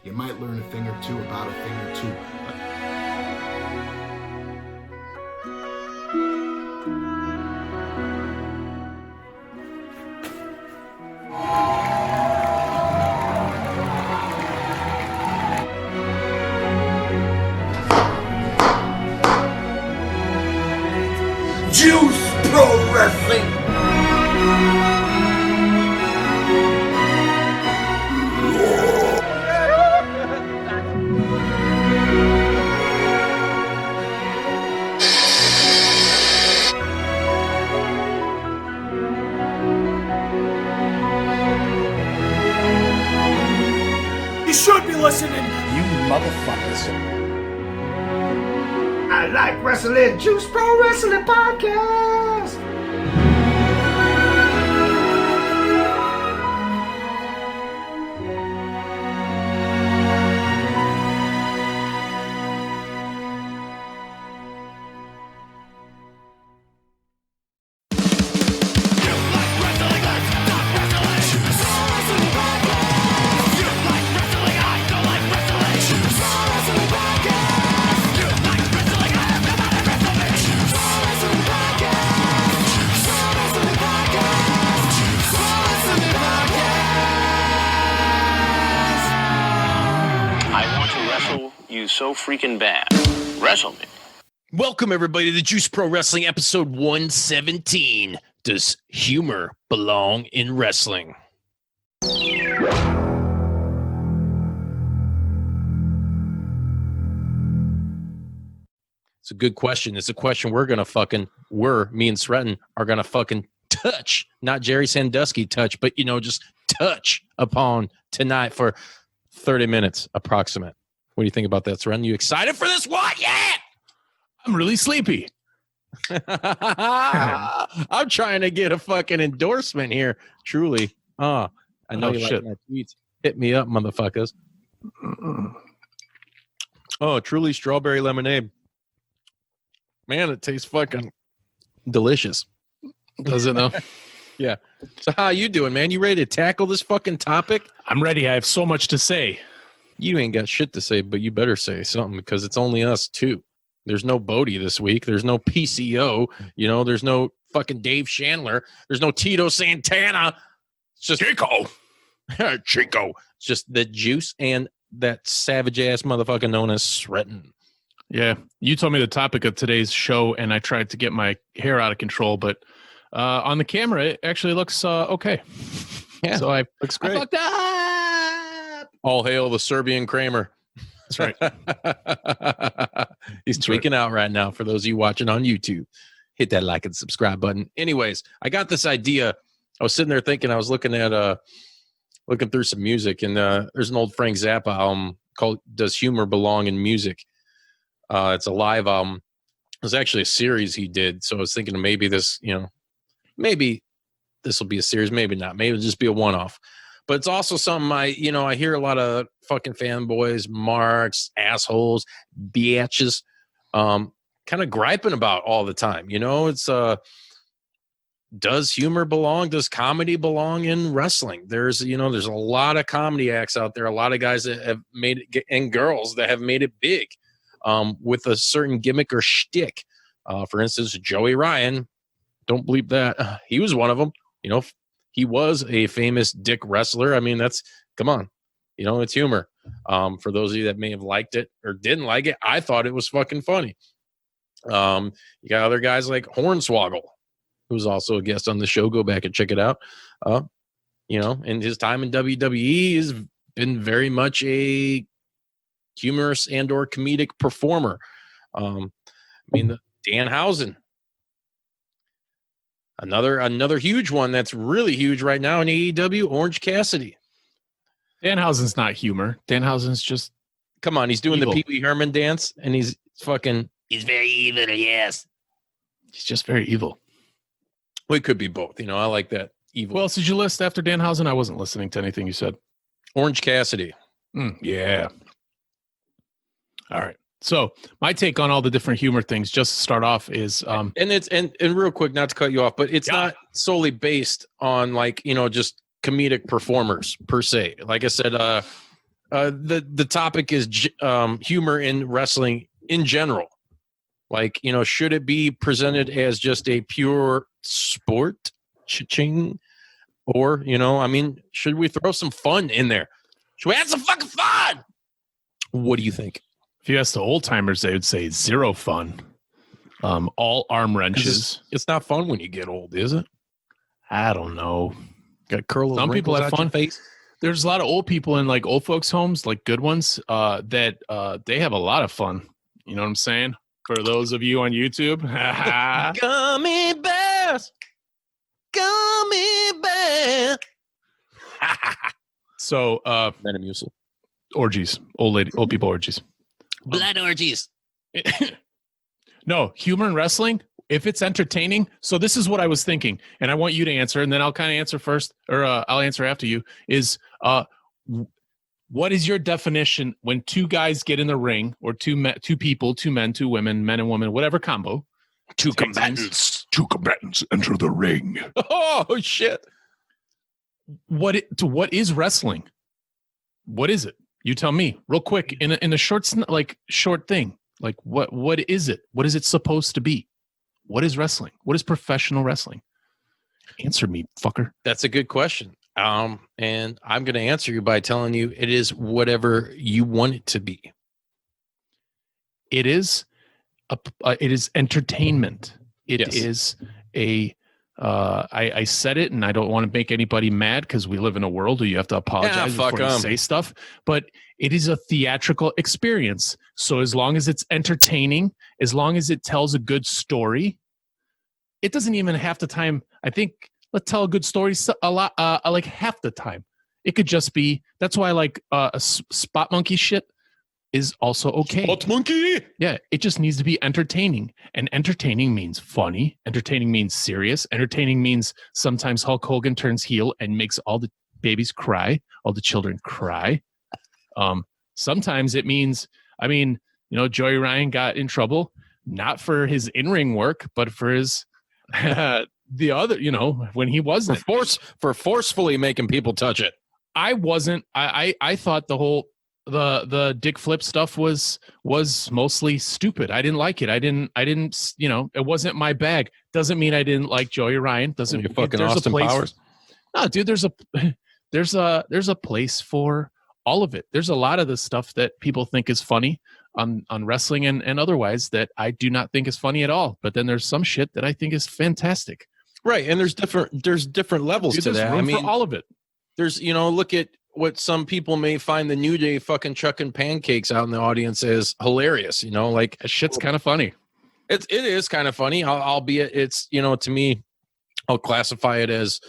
You might learn a thing or two about a thing or two. Juice Pro Wrestling! You should be listening, you motherfuckers. I like wrestling. Juice Pro Wrestling Podcast. You so freaking bad. Wrestle me. Welcome, everybody, to the Juice Pro Wrestling episode 117. Does humor belong in wrestling? It's a good question. It's a question me and Sreten are going to fucking touch. Not Jerry Sandusky touch, but, just touch upon tonight for 30 minutes approximate. What do you think about that, Sreten? You excited for this one? Yeah! I'm really sleepy. I'm trying to get a fucking endorsement here. Truly. I know you like my tweets. Hit me up, motherfuckers. Oh, Truly strawberry lemonade. Man, it tastes fucking delicious. Does it though? Yeah. So how you doing, man? You ready to tackle this fucking topic? I'm ready. I have so much to say. You ain't got shit to say, but you better say something because it's only us two. There's no Bodie this week. There's no PCO. There's no fucking Dave Chandler. There's no Tito Santana. It's just Chico. Chico. It's just the Juice and that savage ass motherfucker known as Sreten. Yeah. You told me the topic of today's show, and I tried to get my hair out of control, but on the camera, it actually looks okay. Yeah. So looks great. I fucked up. All hail the Serbian Kramer. That's right. He's tweaking out right now. For those of you watching on YouTube, hit that like and subscribe button. Anyways, I got this idea. I was sitting there thinking, I was looking through some music, and there's an old Frank Zappa album called Does Humor Belong in Music? It's a live album. It was actually a series he did. So I was thinking maybe this will be a series, maybe not. Maybe it'll just be a one-off. But it's also something I hear a lot of fucking fanboys, marks, assholes, bitches, kind of griping about all the time. It's does humor belong? Does comedy belong in wrestling? There's a lot of comedy acts out there, a lot of guys that have made it, and girls that have made it big with a certain gimmick or shtick. For instance, Joey Ryan, don't bleep that. He was one of them. He was a famous dick wrestler. I mean, come on. It's humor. For those of you that may have liked it or didn't like it, I thought it was fucking funny. You got other guys like Hornswoggle, who's also a guest on the show. Go back and check it out. And his time in WWE has been very much a humorous and or comedic performer. Danhausen. Another huge one that's really huge right now in AEW, Orange Cassidy. Danhausen's not humor. Danhausen's just come on. He's doing evil. The Pee Wee Herman dance, and he's very evil. Yes, he's just very evil. Well, it could be both. I like that evil. Who else did you list after Danhausen? I wasn't listening to anything you said. Orange Cassidy. Yeah. All right. So my take on all the different humor things, just to start off, is and real quick, not to cut you off, but it's not solely based on just comedic performers per se. Like I said, the topic is humor in wrestling in general. Like, should it be presented as just a pure sport, cha-ching? Or, should we throw some fun in there? Should we have some fucking fun? What do you think? If you ask the old timers, they would say zero fun. All arm wrenches. It's not fun when you get old, is it? I don't know. Got curl. Some people have fun. Face. There's a lot of old people in like old folks' homes, like good ones, that they have a lot of fun. You know what I'm saying? For those of you on YouTube, gummy bears, gummy bears. So, Metamucil. Orgies, old people orgies, blood orgies. No, humor in wrestling, if it's entertaining. So this is what I was thinking, and I want you to answer, and then I'll kind of answer first, or I'll answer after you. Is what is your definition when two guys get in the ring, or two men, two women, men and women, whatever combo, two combatants enter the ring. Oh shit! What is wrestling? What is it? You tell me real quick in a short thing. Like what is it? What is it supposed to be? What is wrestling? What is professional wrestling? Answer me, fucker. That's a good question. And I'm going to answer you by telling you it is whatever you want it to be. It is entertainment. It Yes. is I said it, and I don't want to make anybody mad because we live in a world where you have to apologize before you say stuff. But it is a theatrical experience. So as long as it's entertaining, as long as it tells a good story, it doesn't even half the time. I think let's tell a good story a lot, like half the time. It could just be. That's why I like spot monkey shit is also okay. Spot monkey. Yeah, it just needs to be entertaining. And entertaining means funny. Entertaining means serious. Entertaining means sometimes Hulk Hogan turns heel and makes all the babies cry, all the children cry. Sometimes it means, Joey Ryan got in trouble, not for his in-ring work, but for his the other, when he wasn't. For forcefully making people touch it. I wasn't. I thought the dick flip stuff was mostly stupid. I didn't like it. I didn't, it wasn't my bag. Doesn't mean I didn't like Joey Ryan. Doesn't You're fucking there's Austin a place, Powers. No, dude, there's a place for all of it. There's a lot of the stuff that people think is funny on wrestling and otherwise that I do not think is funny at all. But then there's some shit that I think is fantastic. Right. And there's different levels to that. Room for all of it. There's, look at what some people may find the New Day fucking chucking pancakes out in the audience as hilarious, like That shit's kind of funny. It is kind of funny, albeit it's, to me, I'll classify it as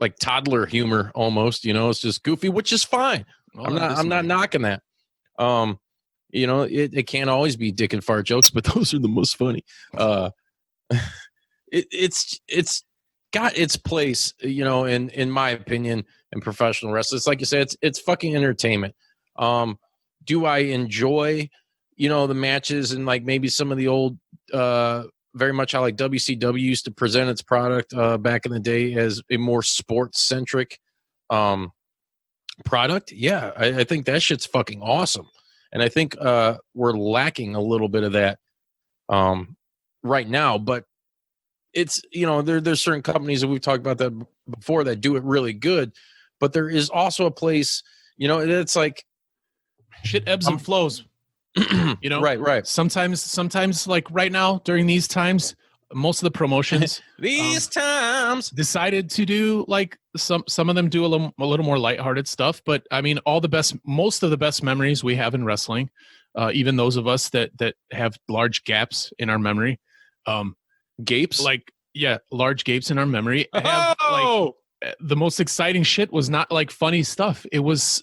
like toddler humor almost, it's just goofy, which is fine. Well, I'm not knocking that. It can't always be dick and fart jokes, but those are the most funny. It's got its place, in my opinion, in professional wrestling. It's like you said, it's fucking entertainment. Do I enjoy, the matches and like maybe some of the old, very much how like WCW used to present its product back in the day as a more sports centric product? Yeah, I think that shit's fucking awesome. And I think we're lacking a little bit of that right now, but it's, there's certain companies that we've talked about that before that do it really good, but there is also a place, it's like shit ebbs and flows. Right. Sometimes like right now during these times, most of the promotions these times decided to do like some of them do a little more lighthearted stuff. But most of the best memories we have in wrestling, even those of us that have large gaps in our memory, gapes, large gapes in our memory. Have, the most exciting shit was not like funny stuff. It was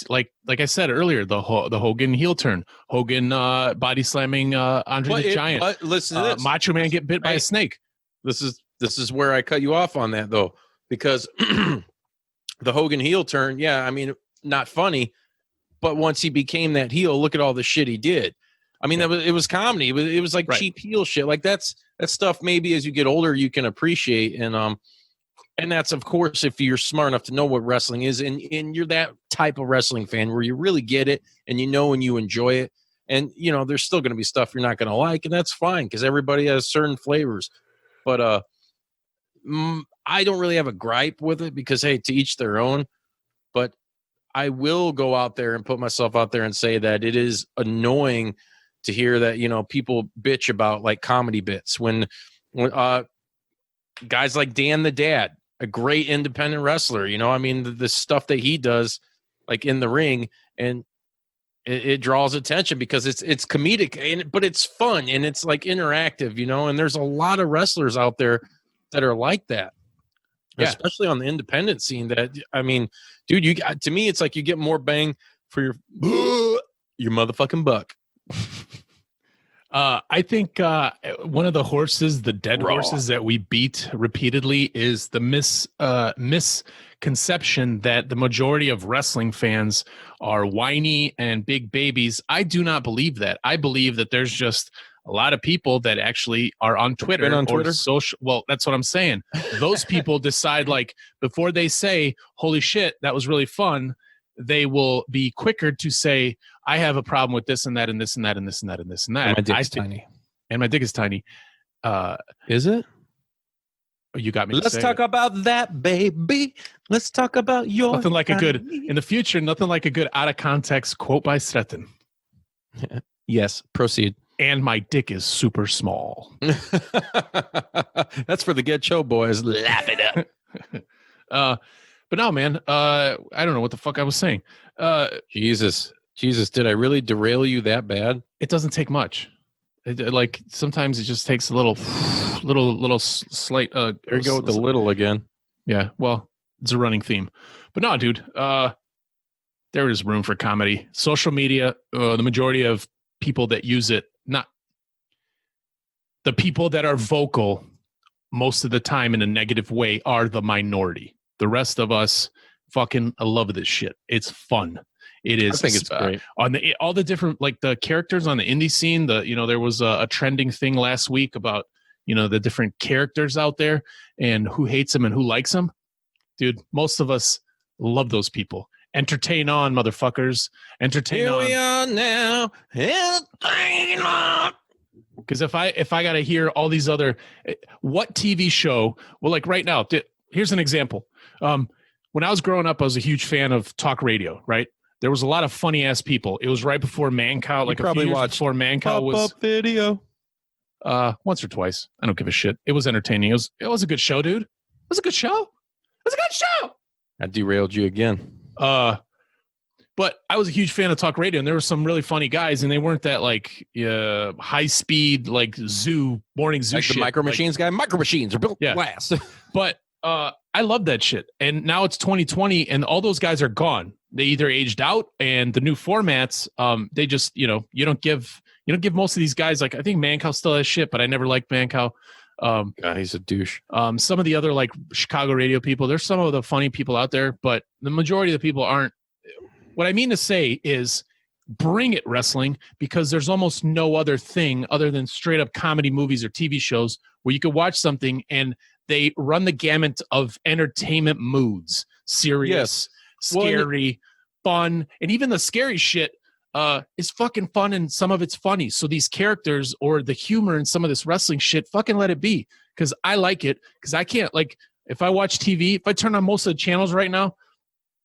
like I said earlier, the Hogan heel turn, Hogan body slamming Andre the Giant. But listen to this. Macho Man get bit by a snake. This is where I cut you off on that though, because the Hogan heel turn, not funny, but once he became that heel, look at all the shit he did. It was comedy. It was like cheap heel shit. Like that's stuff maybe as you get older you can appreciate. And And that's, of course, if you're smart enough to know what wrestling is, and you're that type of wrestling fan where you really get it and you know and you enjoy it. And, there's still going to be stuff you're not going to like, and that's fine because everybody has certain flavors. But I don't really have a gripe with it because, hey, to each their own. But I will go out there and put myself out there and say that it is annoying to hear that, people bitch about like comedy bits when guys like Dan the Dad, a great independent wrestler, the stuff that he does like in the ring, and it draws attention because it's comedic, but it's fun and it's like interactive, and there's a lot of wrestlers out there that are like that. Yeah. Especially on the independent scene that, dude, to me, it's like you get more bang for your motherfucking buck. I think one of the horses, the dead horses that we beat repeatedly is the misconception that the majority of wrestling fans are whiny and big babies. I do not believe that. I believe that there's just a lot of people that actually are on Twitter or social. Well, that's what I'm saying. Those people decide, like, before they say, holy shit, that was really fun, they will be quicker to say, I have a problem with this and that and this and that and this and that and this and that. And my dick is tiny. And my dick is tiny. Is it? You got me. Let's talk about that, baby. Let's talk about your nothing like a good in the future. Nothing like a good out of context quote by Sreten. Yes, proceed. And my dick is super small. That's for the Get Show boys. Laugh it up. But no, man. I don't know what the fuck I was saying. Jesus, did I really derail you that bad? It doesn't take much. Like sometimes it just takes a little slight. There you go with the little again. Yeah, well, it's a running theme. But no, dude. There is room for comedy. Social media. The majority of people that use it, not the people that are vocal most of the time in a negative way, are the minority. The rest of us fucking love this shit. It's fun. It is. I think it's great. On all the different, like, the characters on the indie scene. There was a trending thing last week about the different characters out there and who hates them and who likes them. Dude, most of us love those people. Entertain on, motherfuckers. Entertain on. Here we are now. Entertain on. Because if I got to hear all these other, what TV show? Well, like right now, here's an example. When I was growing up, I was a huge fan of talk radio. Right, there was a lot of funny ass people. It was right before Mancow, like a few years before Mancow was Pop-up video. Once or twice. I don't give a shit. It was entertaining. It was a good show, dude. It was a good show. It was a good show. I derailed you again. But I was a huge fan of talk radio, and there were some really funny guys, and they weren't that like high speed, like morning zoo like shit. The Micro Machines guy. Micro Machines are built glass. But I love that shit. And now it's 2020, and all those guys are gone. They either aged out, and the new formats, they just you don't give most of these guys, like, I think Mancow still has shit, but I never liked Mancow. He's a douche. Some of the other like Chicago radio people, there's some of the funny people out there, but the majority of the people aren't. What I mean to say is bring it, wrestling, because there's almost no other thing other than straight up comedy movies or TV shows where you could watch something and they run the gamut of entertainment moods, serious, scary, fun, and even the scary shit is fucking fun, and some of it's funny. So these characters or the humor in some of this wrestling shit, fucking let it be, because I like it. Because I can't, like, if I watch TV, if I turn on most of the channels right now,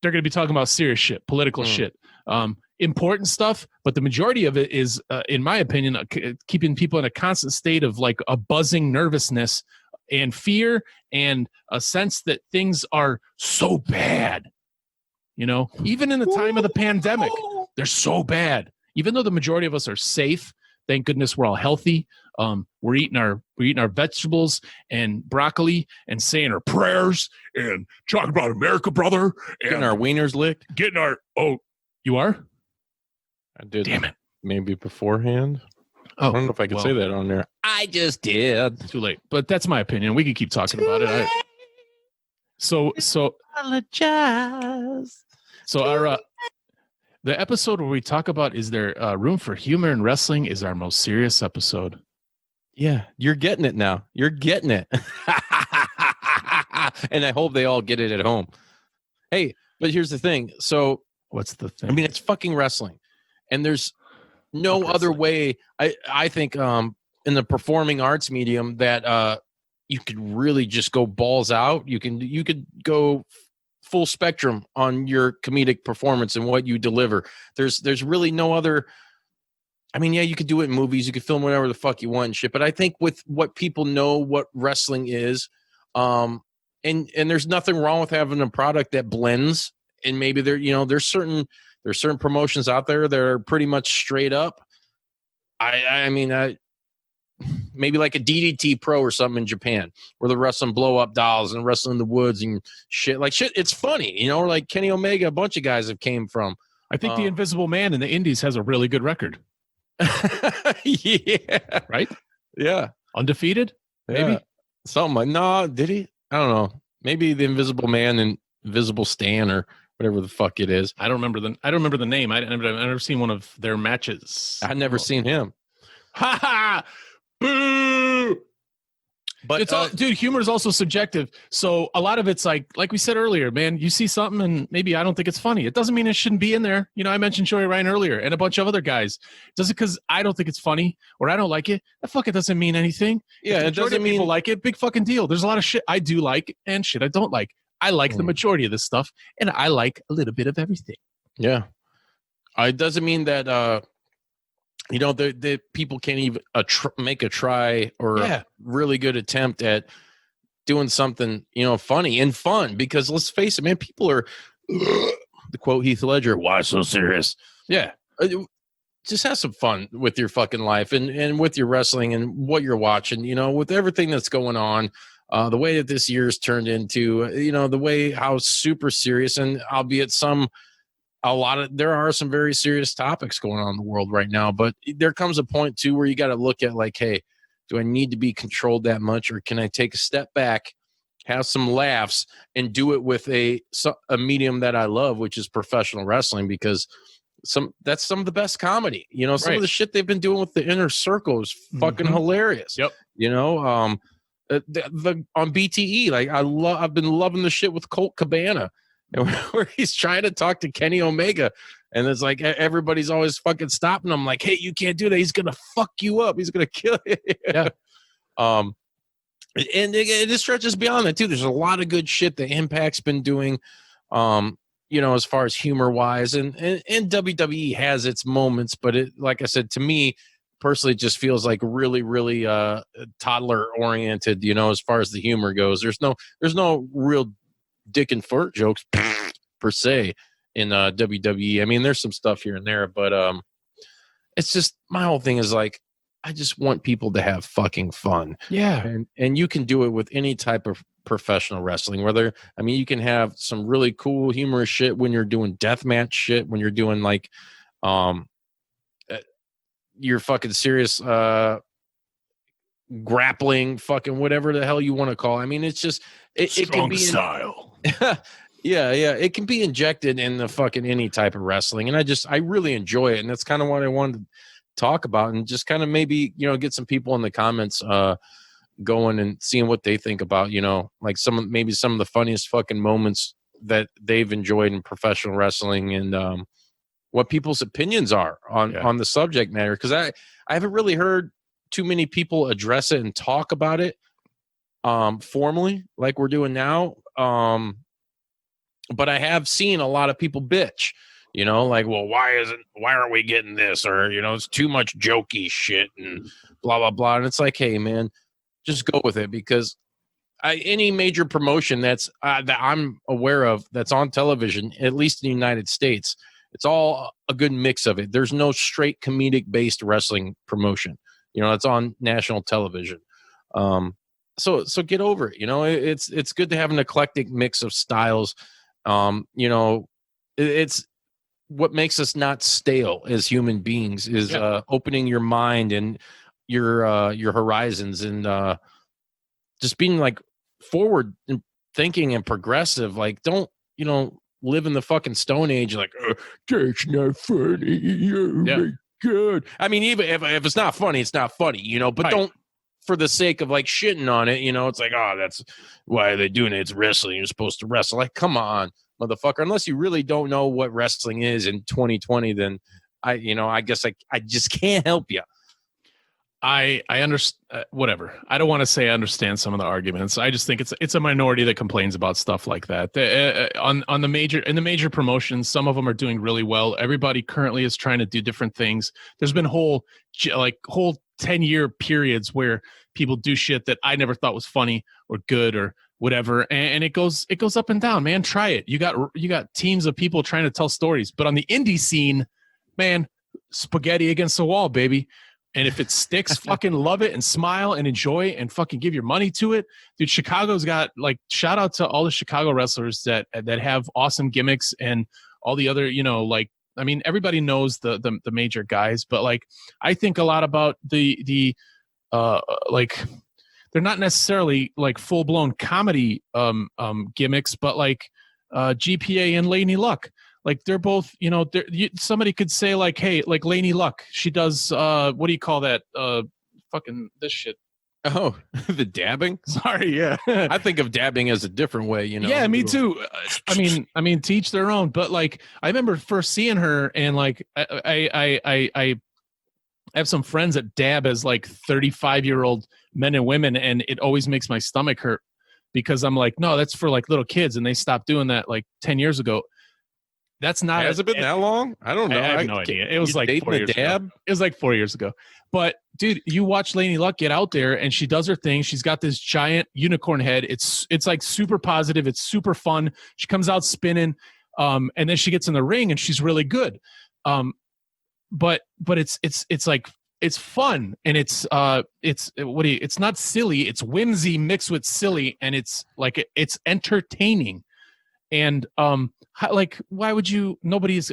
they're going to be talking about serious shit, political shit, important stuff. But the majority of it is, in my opinion, keeping people in a constant state of like a buzzing nervousness and fear and a sense that things are so bad. Even in the time of the pandemic, they're so bad. Even though the majority of us are safe, thank goodness we're all healthy. We're eating our vegetables and broccoli and saying our prayers and talking about America, brother. And getting our wieners licked. You are? I did. Damn it. Maybe beforehand. I don't know if I can say that on there. I just did. Too late. But that's my opinion. We could keep talking about it. So apologize. So our the episode where we talk about is there room for humor in wrestling is our most serious episode. Yeah, you're getting it now. You're getting it. And I hope they all get it at home. Hey, but here's the thing. So what's the thing? I mean, it's fucking wrestling, and there's no other way. I think in the performing arts medium that you could really just go balls out. You could go full spectrum on your comedic performance and what you deliver. There's really no other. I mean, yeah, you could do it in movies. You could film whatever the fuck you want and shit. But I think with what people know what wrestling is, and there's nothing wrong with having a product that blends. And maybe there's certain promotions out there that are pretty much straight up. I mean, maybe like a DDT Pro or something in Japan where they're wrestling blow up dolls and wrestling in the woods and shit. Like shit, it's funny, or like Kenny Omega, a bunch of guys have came from. I think the Invisible Man in the Indies has a really good record. Yeah. Right? Yeah. Undefeated? Maybe? Yeah. Something like, no, did he? I don't know. Maybe the Invisible Man and Invisible Stan or whatever the fuck it is. I don't remember the name. I've never seen one of their matches. I've never seen him. Ha ha! Boo! But it's all, dude, humor is also subjective. So a lot of it's like we said earlier, man, you see something and maybe I don't think it's funny. It doesn't mean it shouldn't be in there. I mentioned Joey Ryan earlier and a bunch of other guys. Does it because I don't think it's funny or I don't like it? That fucking doesn't mean anything. Yeah, it doesn't mean people like it. Big fucking deal. There's a lot of shit I do like and shit I don't like. I like the majority of this stuff and I like a little bit of everything. Yeah. It doesn't mean that the people can't even make a try or a really good attempt at doing something, funny and fun. Because let's face it, man, people are, to quote Heath Ledger, why so serious? Yeah. Just have some fun with your fucking life and with your wrestling and what you're watching, with everything that's going on. The way that this year's turned into, the way how super serious and albeit there are some very serious topics going on in the world right now, but there comes a point too where you got to look at like, hey, do I need to be controlled that much, or can I take a step back, have some laughs, and do it with a medium that I love, which is professional wrestling, because that's some of the best comedy. Some of the shit they've been doing with the Inner Circle is fucking hilarious. Yep. On BTE, like I've been loving the shit with Colt Cabana. And where he's trying to talk to Kenny Omega, and it's like everybody's always fucking stopping him, like, "Hey, you can't do that. He's gonna fuck you up. He's gonna kill you." Yeah. And it stretches beyond that too. There's a lot of good shit that Impact's been doing, as far as humor wise, and WWE has its moments, but it, like I said, to me personally, it just feels like really, really toddler oriented. As far as the humor goes, there's no real dick and fart jokes per se in WWE. I mean, there's some stuff here and there, but it's just, my whole thing is like, I just want people to have fucking fun. Yeah. And you can do it with any type of professional wrestling, you can have some really cool humorous shit when you're doing deathmatch shit, when you're doing like your fucking serious grappling, fucking whatever the hell you want to call it. I mean, it's just it can be style. yeah, it can be injected in the fucking any type of wrestling, and I really enjoy it, and that's kind of what I wanted to talk about, and just kind of maybe get some people in the comments going and seeing what they think about like some of the funniest fucking moments that they've enjoyed in professional wrestling, and what people's opinions are on the subject matter, because I haven't really heard too many people address it and talk about it formally like we're doing now. But I have seen a lot of people bitch, like, well, why aren't we getting this? Or, it's too much jokey shit and blah, blah, blah. And it's like, hey, man, just go with it, because any major promotion that I'm aware of that's on television, at least in the United States, it's all a good mix of it. There's no straight comedic based wrestling promotion. It's on national television. So get over it. It's good to have an eclectic mix of styles. It's what makes us not stale as human beings is opening your mind and your horizons, and just being like forward and thinking and progressive. Like, don't live in the fucking Stone Age. Like, that's not funny. Oh my God. I mean, even if it's not funny, it's not funny. But don't for the sake of like shitting on it. You know, it's like, oh, that's why they're doing it. It's wrestling. You're supposed to wrestle. Like, come on, motherfucker. Unless you really don't know what wrestling is in 2020, then I guess I just can't help you. I understand. Whatever. I don't want to say I understand some of the arguments. I just think it's a minority that complains about stuff like that. On the major promotions, some of them are doing really well. Everybody currently is trying to do different things. There's been whole 10-year periods where people do shit that I never thought was funny or good or whatever, and it goes up and down. Man, try it. You got teams of people trying to tell stories, but on the indie scene, man, spaghetti against the wall, baby. And if it sticks, fucking love it and smile and enjoy and fucking give your money to it. Dude, Chicago's got, like, shout out to all the Chicago wrestlers that have awesome gimmicks and all the other, everybody knows the major guys, but like, I think a lot about the they're not necessarily like full blown comedy gimmicks, but like GPA and Laney Luck. Like, they're both, somebody could say like, hey, like Laney Luck, she does, what do you call that? Fucking this shit. Oh, the dabbing? Sorry, yeah. I think of dabbing as a different way, Yeah, me too. I mean, to each their own. But like, I remember first seeing her, and like, I have some friends that dab as like 35-year-old men and women, and it always makes my stomach hurt because I'm like, no, that's for like little kids, and they stopped doing that like 10 years ago. That's not. Has it been that long? I don't know. I have no idea. It was like 4 years ago. It was like 4 years ago. But dude, you watch Laney Luck get out there and she does her thing. She's got this giant unicorn head. It's like super positive. It's super fun. She comes out spinning, and then she gets in the ring and she's really good. But it's like, it's fun, and it's not silly. It's whimsy mixed with silly, and it's like it's entertaining. And why would you?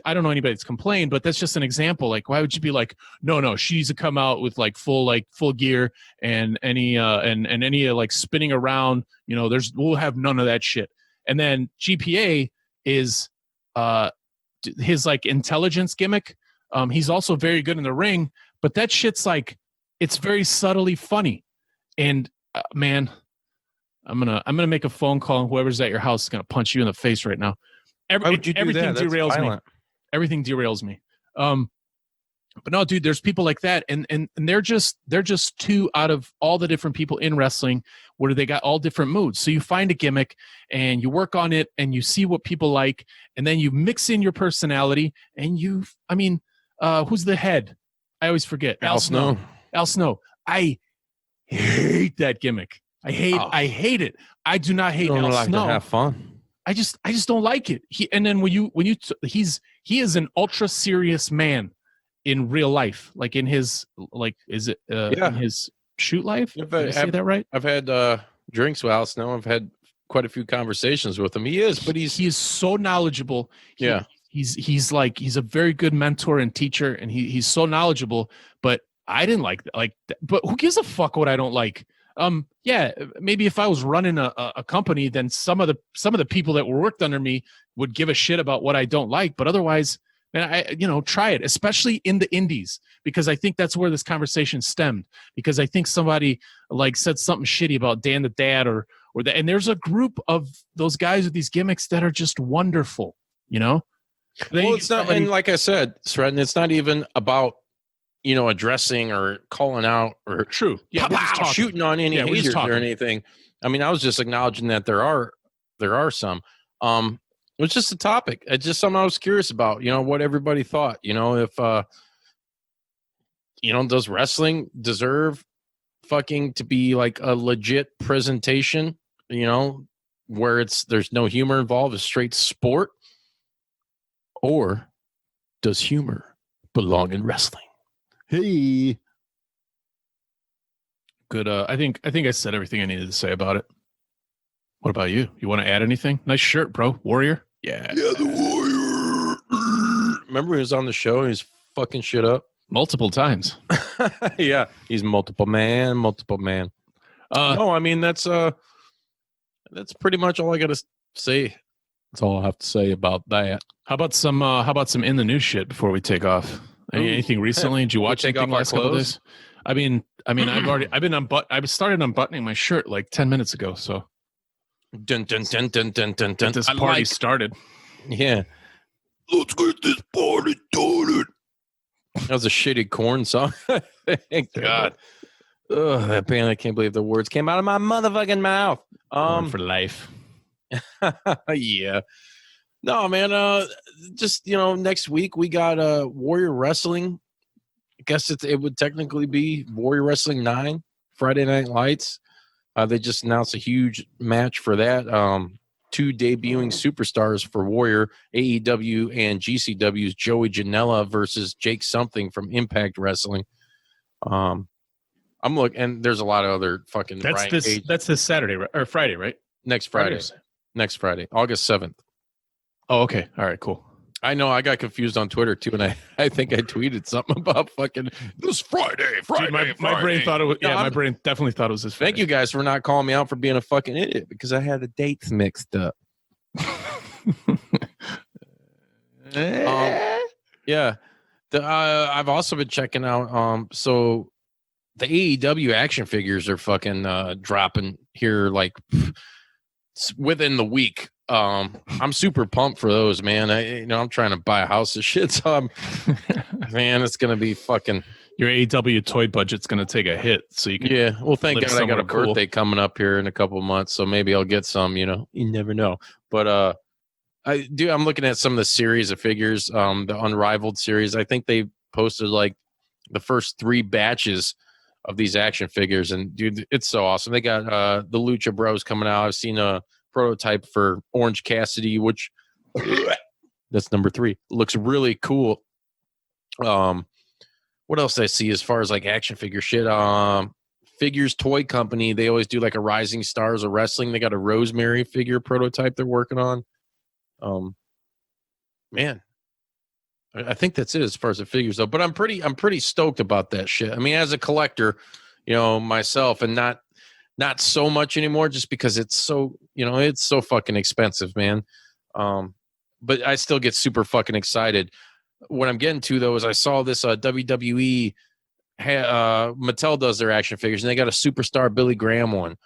I don't know anybody that's complained, but that's just an example. Like, why would you be like, no, she needs to come out with like full gear and any like spinning around. We'll have none of that shit. And then GPA is his like intelligence gimmick. He's also very good in the ring, but that shit's like, it's very subtly funny. And man, I'm gonna make a phone call, and whoever's at your house is gonna punch you in the face right now. Everything derails me. Everything derails me. But no, dude, there's people like that, and they're just two out of all the different people in wrestling where they got all different moods. So you find a gimmick and you work on it and you see what people like, and then you mix in your personality, and who's the head? I always forget. Al Snow. Al Snow. I hate that gimmick. I hate it. I do not hate Al Snow. To have fun. I just don't like it. He is an ultra serious man in real life, like in his in his shoot life. Did I say that right? I've had drinks with Al Snow. I've had quite a few conversations with him. He is so knowledgeable. He's a very good mentor and teacher, and he's so knowledgeable. But I didn't like that. But who gives a fuck what I don't like? Maybe if I was running a company, then some of the people that worked under me would give a shit about what I don't like. But otherwise, man, try it, especially in the indies, because I think that's where this conversation stemmed. Because I think somebody like said something shitty about Dan the Dad or that, and there's a group of those guys with these gimmicks that are just wonderful. Well, it's not, and like I said, Sreten, it's not even about addressing or calling out or shooting on any haters or anything. I mean, I was just acknowledging that there are some. It was just a topic. It's just something I was curious about. What everybody thought. If does wrestling deserve fucking to be like a legit presentation? Where there's no humor involved, it's straight sport, or does humor belong in wrestling? Hey, good. I think I said everything I needed to say about it. What about you? You want to add anything? Nice shirt, bro. Warrior. Yeah, the Warrior. Remember, he was on the show and he's fucking shit up multiple times. Yeah, he's multiple man. No, I mean that's pretty much all I got to say. That's all I have to say about that. How about some in the news shit before we take off? Anything recently? Did you watch anything last couple days? I mean, I mean, I started unbuttoning my shirt like 10 minutes ago. So dun dun dun dun dun dun dun. This party started. Yeah. Let's get this party started. That was a shitty Corn song. Thank God. Ugh, that band, I can't believe the words came out of my motherfucking mouth. Corn for life. Yeah. No, man, just, next week we got Warrior Wrestling. I guess it would technically be Warrior Wrestling 9, Friday Night Lights. They just announced a huge match for that. 2 debuting superstars for Warrior, AEW and GCW's Joey Janela versus Jake Something from Impact Wrestling. I'm looking, and there's a lot of other fucking. That's this Saturday or Friday, right? Next Friday. Next Friday, August 7th. Oh, okay. All right, cool. I know I got confused on Twitter too, and I think I tweeted something about fucking this Friday. Dude, my brain thought it was. Yeah, my brain definitely thought it was this Friday. Thank you guys for not calling me out for being a fucking idiot because I had the dates mixed up. Yeah, I've also been checking out. So the AEW action figures are fucking dropping here like within the week. I'm super pumped for those, man. I'm trying to buy a house of shit, so man, it's gonna be fucking. Your AEW toy budget's gonna take a hit, so you can. Yeah, well, thank God I got a cool. birthday coming up here in a couple of months, so maybe I'll get some. You never know. But I'm looking at some of the series of figures, the Unrivaled series. I think they posted like the first 3 batches of these action figures, and dude, it's so awesome. They got the Lucha Bros coming out. I've seen a prototype for Orange Cassidy, which that's number 3. Looks really cool. What else did I see as far as like action figure shit? Figures Toy Company, they always do like a Rising Stars of Wrestling. They got a Rosemary figure prototype they're working on. Man, I think that's it as far as the figures though. But I'm pretty stoked about that shit. I mean, as a collector, myself, and not so much anymore, just because it's so it's so fucking expensive, man. But I still get super fucking excited. What I'm getting to though is I saw this WWE. Mattel does their action figures, and they got a Superstar Billy Graham one,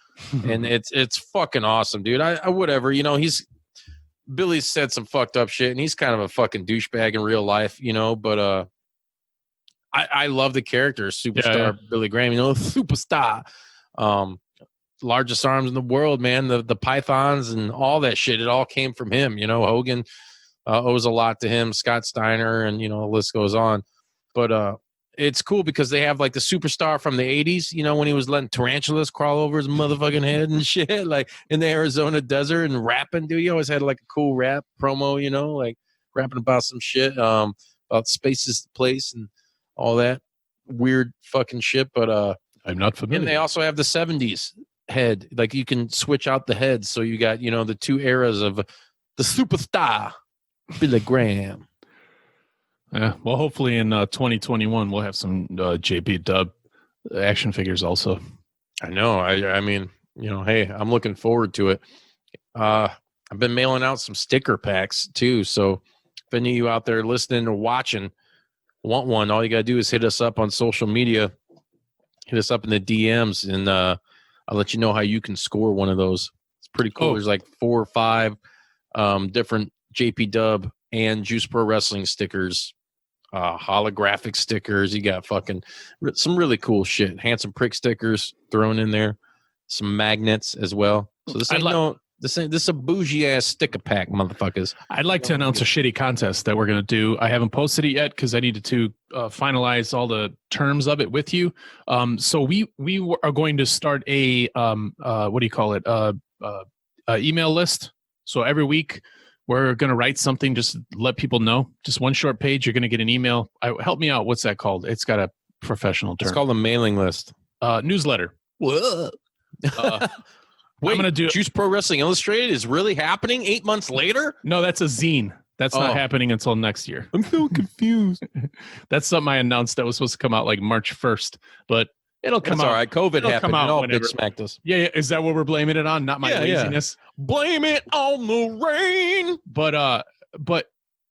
and it's fucking awesome, dude. I whatever, Billy's said some fucked up shit, and he's kind of a fucking douchebag in real life, but I love the character, Superstar Billy Graham, superstar. Largest arms in the world, man. The pythons and all that shit, it all came from him. Hogan owes a lot to him, Scott Steiner, and the list goes on. But it's cool because they have like the Superstar from the 80s, when he was letting tarantulas crawl over his motherfucking head and shit, like in the Arizona desert and rapping, dude. He always had like a cool rap promo, like rapping about some shit, about Space's the Place and all that weird fucking shit. But I'm not familiar. And they also have the 70s head. Like you can switch out the heads. So you got, the 2 eras of the Superstar Billy Graham. Yeah, well, hopefully in 2021 we'll have some JP Dub action figures also. I know. I mean, hey, I'm looking forward to it. I've been mailing out some sticker packs too. So if any of you out there listening or watching want one, all you got to do is hit us up on social media. Hit us up in the DMs, and I'll let you know how you can score one of those. It's pretty cool. There's like 4 or 5 different JP Dub and Juice Pro Wrestling stickers, holographic stickers. You got fucking some really cool shit. Handsome Prick stickers thrown in there, some magnets as well. So this is a bougie ass sticker pack, motherfuckers. I'd like to announce a shitty contest that we're gonna do. I haven't posted it yet because I needed to finalize all the terms of it with you. So we are going to start a what do you call it? Email list. So every week we're going to write something, just let people know. Just one short page. You're going to get an email. Help me out. What's that called? It's got a professional term. It's called a mailing list. Newsletter. Whoa. Wait, I'm gonna do Juice Pro Wrestling Illustrated is really happening 8 months later? No, that's a zine. That's not happening until next year. I'm so confused. That's something I announced that was supposed to come out like March 1st, but it'll come out. All right, COVID happened. It all bitch smacked us. Yeah. Is that what we're blaming it on? Not my laziness. Yeah. Blame it on the rain. But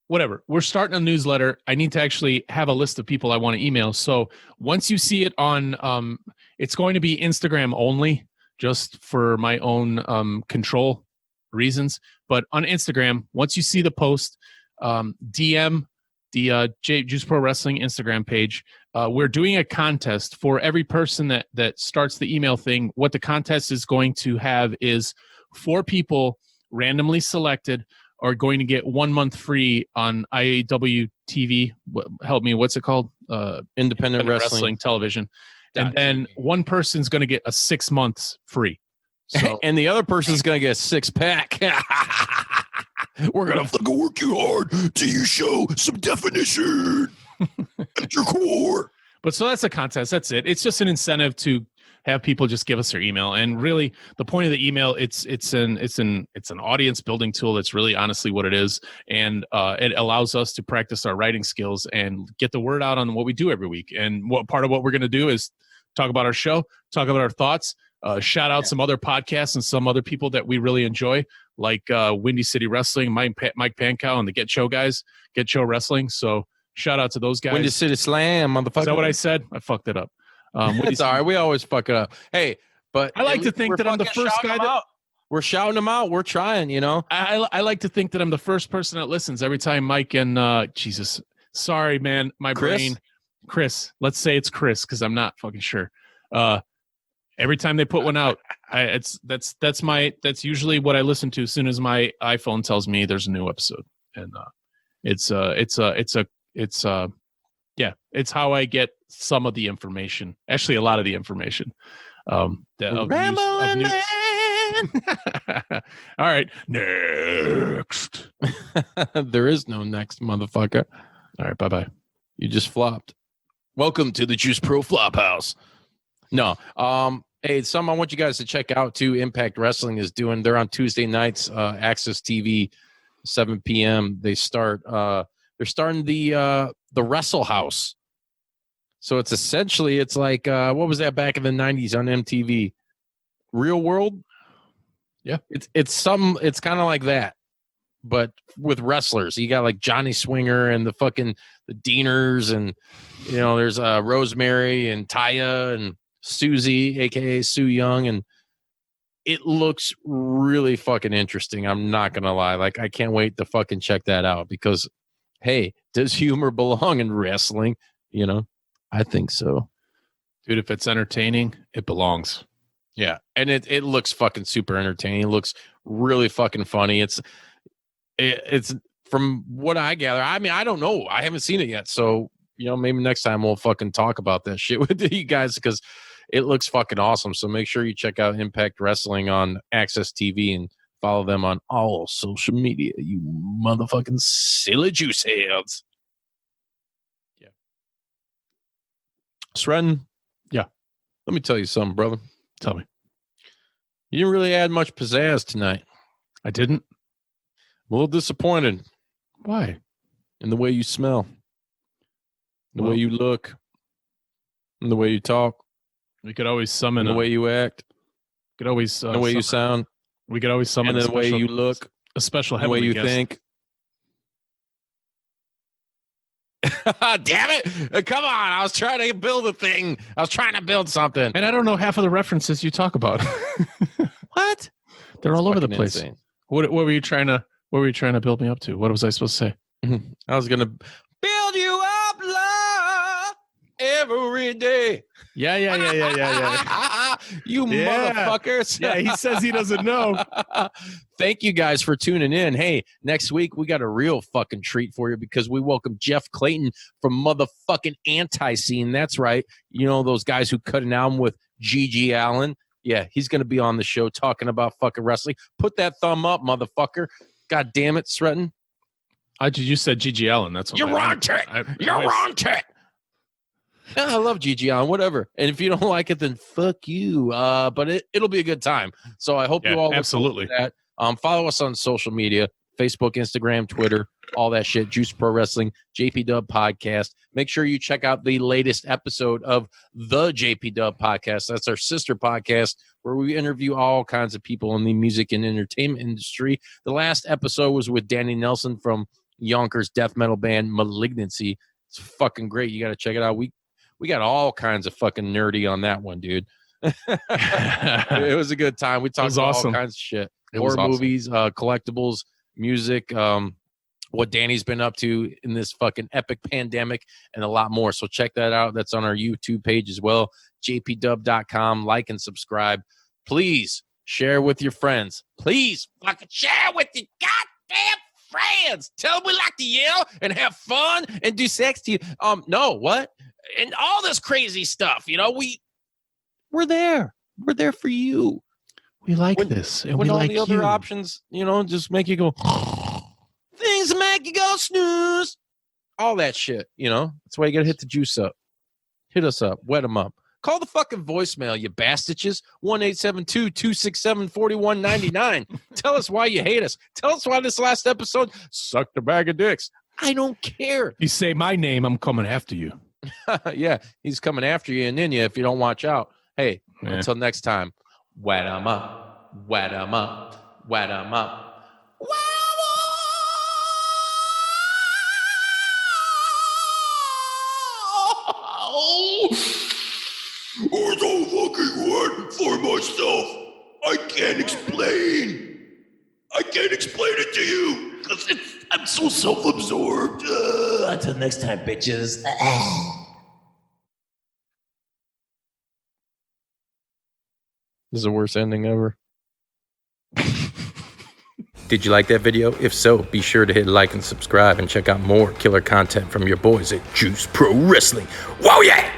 whatever. We're starting a newsletter. I need to actually have a list of people I want to email. So once you see it on, It's going to be Instagram only, just for my own control reasons. But on Instagram, once you see the post, DM the Juice Pro Wrestling Instagram page. We're doing a contest for every person that starts the email thing. What the contest is going to have is 4 people randomly selected are going to get 1 month free on IAW TV. Help me, what's it called? Independent Wrestling Television. And then one person's going to get a 6 months free. So, and the other person's going to get a 6-pack. We're going to fucking work you hard till you show some definition at your core. But so that's a contest. That's it. It's just an incentive to have people just give us their email. And really, the point of the email, it's an audience building tool. That's really honestly what it is. And it allows us to practice our writing skills and get the word out on what we do every week. And what part of what we're going to do is talk about our show, talk about our thoughts, shout out some other podcasts and some other people that we really enjoy, like Windy City Wrestling, Mike Pankow, and the Get Show guys, Get Show Wrestling. So shout out to those guys. Windy City Slam, motherfucker. Is that what I said? I fucked it up. It's all right. We always fuck it up. Hey, but I like to think that I'm the first guy that we're shouting them out. We're trying, you know. I like to think that I'm the first person that listens every time Mike and Jesus. Sorry, man, my brain. Chris. Let's say it's Chris because I'm not fucking sure. Every time they put one out, that's usually what I listen to as soon as my iPhone tells me there's a new episode, and it's how I get some of the information. Actually, a lot of the information. All right, next. There is no next, motherfucker. All right, bye. You just flopped. Welcome to the Juice Pro Flop House. No. Hey, it's something I want you guys to check out too. Impact Wrestling is doing. They're on Tuesday nights, Access TV, 7 p.m. They start. They're starting the Wrestle House. So it's essentially like what was that back in the 90s on MTV? Real World. Yeah, it's kind of like that, but with wrestlers. You got like Johnny Swinger and the Deaners, and you know there's Rosemary and Taya and Susie, aka Sue Young, and it looks really fucking interesting. I'm not gonna lie, like I can't wait to fucking check that out because, hey, does humor belong in wrestling? You know, I think so, dude. If it's entertaining, it belongs. Yeah, and it looks fucking super entertaining. It looks really fucking funny. It's from what I gather. I mean, I don't know. I haven't seen it yet, so you know, maybe next time we'll fucking talk about that shit with you guys because it looks fucking awesome. So make sure you check out Impact Wrestling on Access TV and follow them on all social media, you motherfucking silly juice heads. Yeah. Sreten. Yeah. Let me tell you something, brother. Tell me. You didn't really add much pizzazz tonight. I didn't? I'm a little disappointed. Why? In the way you smell. The way you look. And the way you talk. We could always summon the way you act. Could always the way you sound. We could always summon and the way you look. A special the way you guest. think. Damn it. Come on. I was trying to build a thing. I was trying to build something. And I don't know half of the references you talk about. What? They're all over the place. Insane. What were you trying to build me up to? What was I supposed to say? I was gonna build you up, love, every day. Yeah. You motherfuckers. Yeah, he says he doesn't know. Thank you guys for tuning in. Hey, next week we got a real fucking treat for you because we welcome Jeff Clayton from motherfucking Anti-Scene. That's right. You know those guys who cut an album with G.G. Allen? Yeah, he's going to be on the show talking about fucking wrestling. Put that thumb up, motherfucker. God damn it, Sreten. You said G.G. Allen. That's what You're wrong, Ted. You're wrong, Ted. Yeah, I love G.G. Allen, whatever. And if you don't like it, then fuck you. But it'll be a good time. So I hope you all absolutely that. Follow us on social media, Facebook, Instagram, Twitter, all that shit. Juice Pro Wrestling, JP Dub Podcast. Make sure you check out the latest episode of the JP Dub Podcast. That's our sister podcast where we interview all kinds of people in the music and entertainment industry. The last episode was with Danny Nelson from Yonkers death metal band Malignancy. It's fucking great. You got to check it out. We got all kinds of fucking nerdy on that one, dude. It was a good time. We talked about all kinds of shit. Horror movies, collectibles, music, what Danny's been up to in this fucking epic pandemic, and a lot more. So check that out. That's on our YouTube page as well, jpdub.com. Like and subscribe. Please share with your friends. Please fucking share with your goddamn friends. Tell them we like to yell and have fun and do sex to you. No, what? And all this crazy stuff. You know, we're there. We're there for you. We like this. And when we all like the other you. options, you know, just make you go, things that make you go snooze. All that shit, you know. That's why you got to hit the juice up. Hit us up. Wet them up. Call the fucking voicemail, you bastards. 1-872-267-4199. Tell us why you hate us. Tell us why this last episode sucked a bag of dicks. I don't care. If you say my name, I'm coming after you. Yeah, he's coming after you and in you if you don't watch out. Hey, until next time, wet 'em up, wet 'em up, wet 'em up. I'm so fucking wet for myself. I can't explain it to you because I'm so self-absorbed. Until next time, bitches. This is the worst ending ever. Did you like that video? If so, be sure to hit like and subscribe and check out more killer content from your boys at Juice Pro Wrestling. Whoa, yeah!